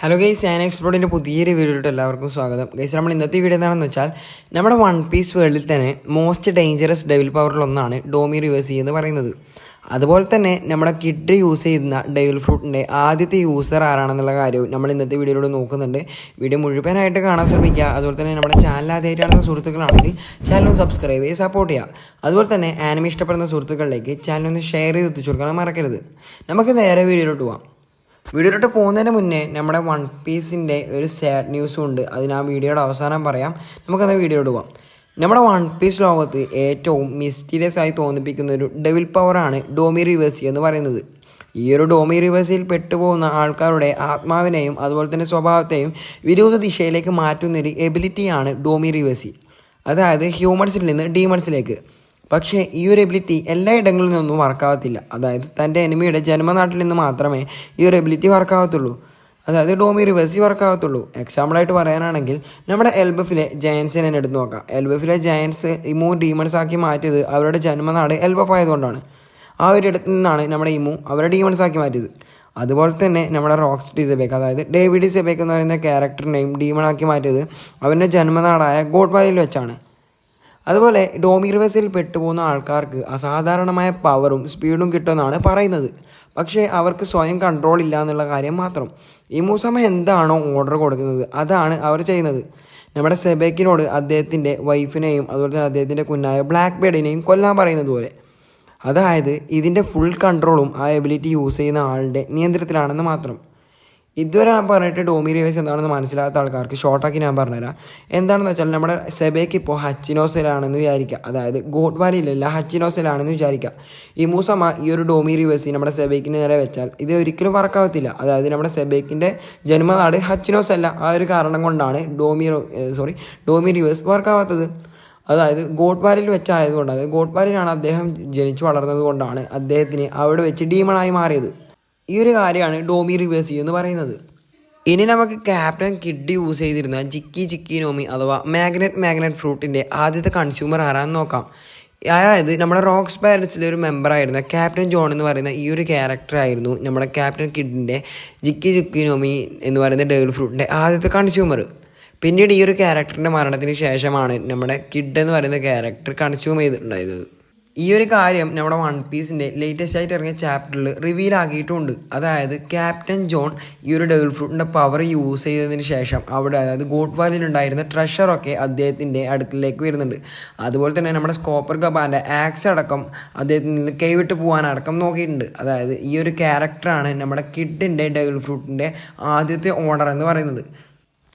Hello guys, ഞാൻ എക്സ്പ്ലോറിൻ്റെ പുതിയൊരു വീഡിയോയിലോട്ട് എല്ലാവർക്കും സ്വാഗതം. ഗൈസ്, നമ്മൾ ഇന്നത്തെ വീഡിയോ എന്താണെന്ന് വെച്ചാൽ നമ്മുടെ വൺ പീസ് വേൾഡിൽ തന്നെ മോസ്റ്റ് ഡേഞ്ചറസ് ഡെവിൽ പവറിലൊന്നാണ് ഡോമി റിവേഴ്സി എന്ന് പറയുന്നത്. അതുപോലെ തന്നെ നമ്മുടെ കിഡ് യൂസ് ചെയ്യുന്ന ഡെവിൽ ഫ്രൂട്ടിൻ്റെ ആദ്യത്തെ യൂസർ ആരാണെന്നുള്ള കാര്യവും നമ്മൾ ഇന്നത്തെ വീഡിയോയിലൂടെ നോക്കുന്നുണ്ട്. വീഡിയോ മുഴുവനായിട്ട് കാണാൻ ശ്രമിക്കുക. അതുപോലെ തന്നെ നമ്മുടെ ചാനൽ ആദ്യമായിട്ടാണെന്ന സുഹൃത്തുക്കളാണെങ്കിൽ ചാനൽ സബ്സ്ക്രൈബ് ചെയ്ത് സപ്പോർട്ട് ചെയ്യുക. അതുപോലെ തന്നെ ആനിമി ഇഷ്ടപ്പെടുന്ന സുഹൃത്തുക്കളിലേക്ക് ചാനൽ ഒന്ന് ഷെയർ ചെയ്ത് എത്തിച്ചു കൊടുക്കാൻ മറക്കരുത്. നമുക്ക് നേരെ വീഡിയോയിലോട്ട് പോകാം. വീഡിയോയിലോട്ട് പോകുന്നതിന് മുന്നേ നമ്മുടെ വൺ പീസിൻ്റെ ഒരു സാഡ് ന്യൂസും ഉണ്ട്. അതിന് ആ വീഡിയോയുടെ അവസാനം പറയാം. നമുക്കത് വീഡിയോയിലോട്ട് പോകാം. നമ്മുടെ വൺ പീസ് ലോകത്ത് ഏറ്റവും മിസ്റ്റീരിയസ് ആയി തോന്നിപ്പിക്കുന്ന ഒരു ഡെവിൽ പവറാണ് ഡോമി റിവേഴ്സി എന്ന് പറയുന്നത്. ഈ ഒരു ഡോമി റിവേഴ്സിയിൽ പെട്ടുപോകുന്ന ആൾക്കാരുടെ ആത്മാവിനെയും അതുപോലെ തന്നെ സ്വഭാവത്തെയും വിരോധ ദിശയിലേക്ക് മാറ്റുന്നൊരു എബിലിറ്റിയാണ് ഡോമി റിവേഴ്സി. അതായത് ഹ്യൂമൻസിൽ നിന്ന് ഡീമൺസിലേക്ക്. പക്ഷേ ഈ ഒരു എബിലിറ്റി എല്ലാ ഇടങ്ങളിൽ നിന്നൊന്നും വർക്കാവത്തില്ല. അതായത് തൻ്റെ എനിമിയുടെ ജന്മനാട്ടിൽ നിന്ന് മാത്രമേ ഈ ഒരു എബിലിറ്റി വർക്കാവത്തുള്ളൂ. അതായത് ഡോമി റിവേഴ്സി വർക്കാവത്തുള്ളൂ. എക്സാമ്പിളായിട്ട് പറയാനാണെങ്കിൽ നമ്മുടെ എൽബഫിലെ ജയൻസിനെ തന്നെ എടുത്ത് നോക്കാം. എൽബഫിലെ ജയൻസ് ഇമു ഡീമൺസ് ആക്കി മാറ്റിയത് അവരുടെ ജന്മനാട് എൽബഫ് ആയതുകൊണ്ടാണ്. ആ ഒരു ഇടത്തു നിന്നാണ് നമ്മുടെ ഇമു അവരെ ഡീമൺസ് ആക്കി മാറ്റിയത്. അതുപോലെ തന്നെ നമ്മുടെ റോക്സ്റ്റി സെബേക്ക്, അതായത് ഡേവിഡ് സെബേക്ക് എന്ന് പറയുന്ന ക്യാരക്ടറിനെയും ഡീമണാക്കി മാറ്റിയത് അവൻ്റെ ജന്മനാടായ ഗോഡ് വാലിയിൽ വെച്ചാണ്. അതുപോലെ ഡോമി റിവേഴ്സിൽ പെട്ടുപോകുന്ന ആൾക്കാർക്ക് അസാധാരണമായ പവറും സ്പീഡും കിട്ടുമെന്നാണ് പറയുന്നത്. പക്ഷേ അവർക്ക് സ്വയം കൺട്രോൾ ഇല്ല എന്നുള്ള കാര്യം മാത്രം. ഈ മൂസമ്മ എന്താണോ ഓർഡർ കൊടുക്കുന്നത് അതാണ് അവർ ചെയ്യുന്നത്. നമ്മുടെ സെബേക്കിനോട് അദ്ദേഹത്തിൻ്റെ വൈഫിനെയും അതുപോലെ തന്നെ അദ്ദേഹത്തിൻ്റെ കുഞ്ഞായ ബ്ലാക്ക് ബേഡിനെയും കൊല്ലാൻ പറയുന്നത് പോലെ. അതായത് ഇതിൻ്റെ ഫുൾ കൺട്രോളും ആ എബിലിറ്റി യൂസ് ചെയ്യുന്ന ആളുടെ നിയന്ത്രണത്തിലാണെന്ന് മാത്രം. ഇതുവരെ ഞാൻ പറഞ്ഞിട്ട് ഡോമി റിവേഴ്സ് എന്താണെന്ന് മനസ്സിലാത്ത ആൾക്കാർക്ക് ഷോർട്ടാക്കി ഞാൻ പറഞ്ഞുതരാം. എന്താണെന്ന് വെച്ചാൽ നമ്മുടെ സെബേക്ക് ഇപ്പോൾ ഹച്ചിനോസിലാണെന്ന് വിചാരിക്കുക. അതായത് ഗോഡ് വാലിയിലല്ല, ഹച്ചിനോസിലാണെന്ന് വിചാരിക്കുക. ഈ മൂസമ്മ ഈ ഒരു ഡോമി റിവേഴ്സി നമ്മുടെ സെബേക്കിന് നേരെ വെച്ചാൽ ഇത് ഒരിക്കലും വർക്കാവത്തില്ല. അതായത് നമ്മുടെ സെബേക്കിൻ്റെ ജന്മനാട് ഹച്ചിനോസ് അല്ല. ആ ഒരു കാരണം കൊണ്ടാണ് ഡോമി റിവേഴ്സ് വർക്കാവാത്തത്. അതായത് ഗോഡ് വാലിയിൽ വെച്ചായതുകൊണ്ട്, അതായത് ഗോഡ് വാലിയിലാണ് അദ്ദേഹം ജനിച്ചു വളർന്നത് കൊണ്ടാണ് അദ്ദേഹത്തിന് അവിടെ വെച്ച് ഡീമണായി മാറിയത്. ഈ ഒരു കാര്യമാണ് ഡോമി റിവേഴ്സി എന്ന് പറയുന്നത്. ഇനി നമുക്ക് ക്യാപ്റ്റൻ കിഡ് യൂസ് ചെയ്തിരുന്ന ജിക്കി നോമി അഥവാ മാഗ്നറ്റ് ഫ്രൂട്ടിൻ്റെ ആദ്യത്തെ കൺസ്യൂമർ ആരാന്ന് നോക്കാം. അതായത് നമ്മുടെ റോക്സ് പാരറ്റ്സിലെ ഒരു മെമ്പറായിരുന്ന ക്യാപ്റ്റൻ ജോൺ എന്ന് പറയുന്ന ഈ ഒരു ക്യാരക്ടറായിരുന്നു നമ്മുടെ ക്യാപ്റ്റൻ കിഡിൻ്റെ ജിക്കി നോമി എന്ന് പറയുന്ന ഡെവിൽ ഫ്രൂട്ടിൻ്റെ ആദ്യത്തെ കൺസ്യൂമർ. പിന്നീട് ഈ ഒരു ക്യാരക്ടറിൻ്റെ മരണത്തിന് ശേഷമാണ് നമ്മുടെ കിഡ് എന്ന് പറയുന്ന ക്യാരക്ടർ കൺസ്യൂം ചെയ്തിട്ടുണ്ടായത്. ഈ ഒരു കാര്യം നമ്മുടെ വൺ പീസിൻ്റെ ലേറ്റസ്റ്റ് ആയിട്ട് ഇറങ്ങിയ ചാപ്റ്ററിൽ റിവീൽ ആക്കിയിട്ടുമുണ്ട്. അതായത് ക്യാപ്റ്റൻ ജോൺ ഈ ഒരു ഡെവിൽ ഫ്രൂട്ടിൻ്റെ പവർ യൂസ് ചെയ്തതിന് ശേഷം അവിടെ, അതായത് ഗോഡ് വാലിയിലുണ്ടായിരുന്ന ട്രഷറൊക്കെ അദ്ദേഹത്തിൻ്റെ അടുക്കിലേക്ക് വരുന്നുണ്ട്. അതുപോലെ തന്നെ നമ്മുടെ സ്കോപ്പർ ഗബാൻ്റെ ആക്സ് അടക്കം അദ്ദേഹത്തിൽ നിന്ന് കൈവിട്ട് പോകാനടക്കം നോക്കിയിട്ടുണ്ട്. അതായത് ഈ ഒരു ക്യാരക്ടറാണ് നമ്മുടെ കിഡിൻ്റെ ഡെവിൽ ഫ്രൂട്ടിൻ്റെ ആദ്യത്തെ ഓർഡർ എന്ന് പറയുന്നത്.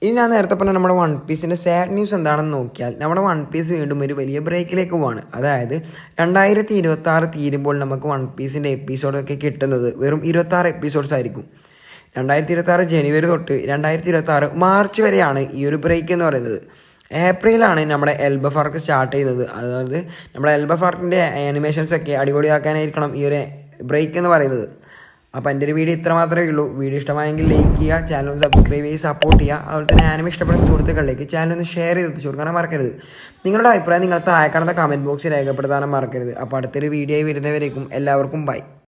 ഇനി ഞാൻ നേരത്തെ പറഞ്ഞ നമ്മുടെ വൺ പീസിൻ്റെ സാഡ് ന്യൂസ് എന്താണെന്ന് നോക്കിയാൽ നമ്മുടെ വൺ പീസ് വീണ്ടും ഒരു വലിയ ബ്രേക്കിലേക്ക് പോവാണ്. അതായത് 2026 തീരുമ്പോൾ നമുക്ക് വൺ പീസിൻ്റെ എപ്പിസോഡൊക്കെ കിട്ടുന്നത് വെറും 26 എപ്പിസോഡ്സ് ആയിരിക്കും. 2026 ജനുവരി തൊട്ട് 2026 മാർച്ച് വരെയാണ് ഈ ഒരു ബ്രേക്ക് എന്ന് പറയുന്നത്. ഏപ്രിലാണ് നമ്മുടെ എൽബഫ് ആർക്ക് സ്റ്റാർട്ട് ചെയ്യുന്നത്. അതായത് നമ്മുടെ എൽബഫ് ആർക്കിൻ്റെ ആനിമേഷൻസൊക്കെ അടിപൊളിയാക്കാനായിരിക്കണം ഈ ഒരു ബ്രേക്ക് എന്ന് പറയുന്നത്. അപ്പോൾ എൻ്റെ ഒരു വീഡിയോ ഇത്ര മാത്രമേ ഉള്ളൂ. വീഡിയോ ഇഷ്ടമായെങ്കിൽ ലൈക്ക് ചെയ്യുക, ചാനൽ സബ്സ്ക്രൈബ് ചെയ്ത് സപ്പോർട്ട് ചെയ്യുക. അതുപോലെ തന്നെ ആനിമി ഇഷ്ടപ്പെടുന്ന സുഹൃത്തുക്കളിലേക്ക് ചാനൽ ഒന്ന് ഷെയർ ചെയ്ത് എത്തിച്ചു കൊടുക്കാനും മറക്കരുത്. നിങ്ങളുടെ അഭിപ്രായം നിങ്ങൾ താഴെ കാണുന്ന കമൻറ്റ് ബോക്സിൽ രേഖപ്പെടുത്താനും മറക്കരുത്. അപ്പോൾ അടുത്തൊരു വീഡിയോ വരുന്നവരേക്കും എല്ലാവർക്കും ബൈ.